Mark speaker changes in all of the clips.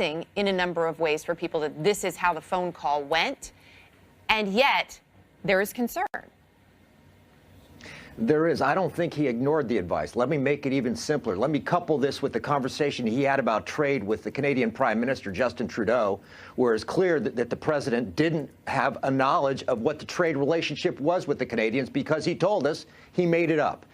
Speaker 1: in a number of ways for people that this is how the phone call went, and yet there is concern.
Speaker 2: There is. I don't think he ignored the advice. Let me make it even simpler. Let me couple this with the conversation he had about trade with the Canadian Prime Minister, Justin Trudeau, where it's clear that the president didn't have a knowledge of what the trade relationship was with the Canadians because he told us he made it up.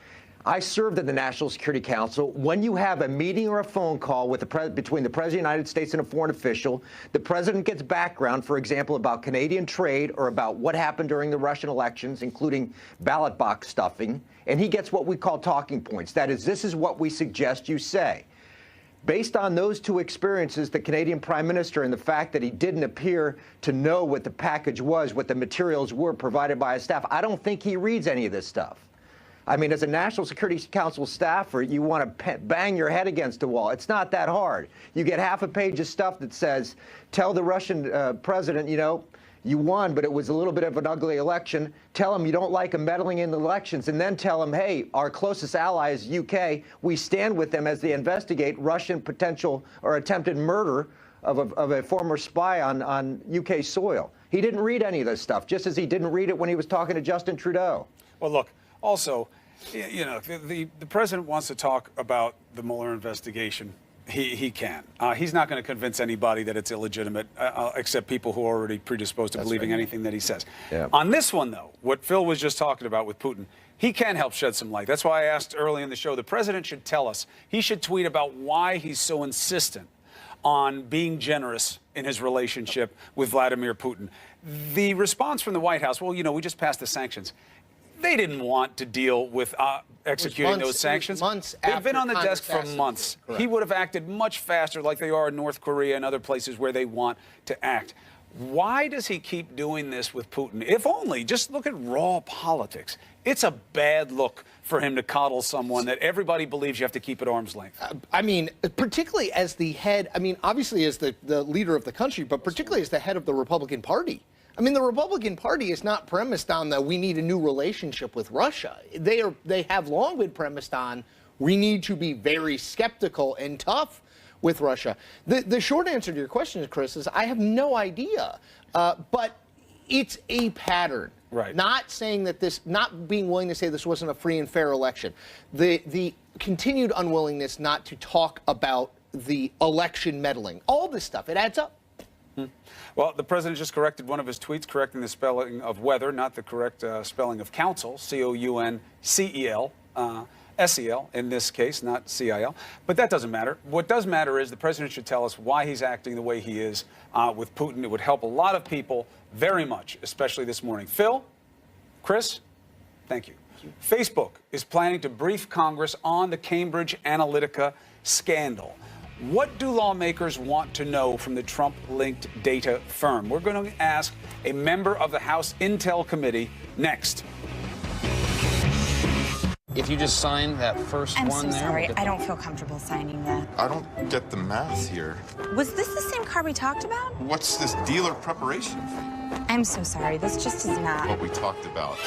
Speaker 2: I served in the National Security Council. When you have a meeting or a phone call with between the President of the United States and a foreign official, the president gets background, for example, about Canadian trade or about what happened during the Russian elections, including ballot box stuffing, and he gets what we call talking points. That is, this is what we suggest you say. Based on those two experiences, the Canadian Prime Minister and the fact that he didn't appear to know what the package was, what the materials were provided by his staff, I don't think he reads any of this stuff. I mean, as a National Security Council staffer, you want to bang your head against the wall. It's not that hard. You get half a page of stuff that says, tell the Russian president, you know, you won, but it was a little bit of an ugly election. Tell him you don't like him meddling in the elections, and then tell him, hey, our closest ally is UK. We stand with them as they investigate Russian potential or attempted murder of a former spy on UK soil. He didn't read any of this stuff, just as he didn't read it when he was talking to Justin Trudeau.
Speaker 3: Well, look. Also, you know, the president wants to talk about the Mueller investigation. He can. He's not going to convince anybody that it's illegitimate, except people who are already predisposed to believing anything that he says. Yeah. On this one, though, what Phil was just talking about with Putin, he can help shed some light. That's why I asked early in the show, the president should tell us. He should tweet about why he's so insistent on being generous in his relationship with Vladimir Putin. The response from the White House, well, you know, we just passed the sanctions. They didn't want to deal with executing those sanctions. They've been on the desk for months. He would have acted much faster, like they are in North Korea and other places where they want to act. Why does he keep doing this with Putin? If only, just look at raw politics. It's a bad look for him to coddle someone that everybody believes you have to keep at arm's length.
Speaker 4: I mean, particularly as the head, I mean, obviously as the leader of the country, but particularly as the head of the Republican Party. I mean, the Republican Party is not premised on that we need a new relationship with Russia. They have long been premised on we need to be very skeptical and tough with Russia. The short answer to your question, Chris, is I have no idea. But it's a pattern.
Speaker 3: Right.
Speaker 4: Not saying that this, not being willing to say this wasn't a free and fair election. The continued unwillingness not to talk about the election meddling. All this stuff, it adds up.
Speaker 3: Well, the president just corrected one of his tweets, correcting the spelling of weather, not the correct spelling of council, C-O-U-N-C-E-L, S-E-L in this case, not C-I-L. But that doesn't matter. What does matter is the president should tell us why he's acting the way he is with Putin. It would help a lot of people very much, especially this morning. Phil, Chris, thank you. Facebook is planning to brief Congress on the Cambridge Analytica scandal. What do lawmakers want to know from the Trump-linked data firm? We're going to ask a member of the House Intel Committee next.
Speaker 5: If you just sign that first one there.
Speaker 6: I'm so sorry. I don't feel comfortable signing that.
Speaker 7: I don't get the math here.
Speaker 6: Was this the same car we talked about?
Speaker 7: What's this dealer preparation fee?
Speaker 6: I'm so sorry. This just is not
Speaker 7: what we talked about.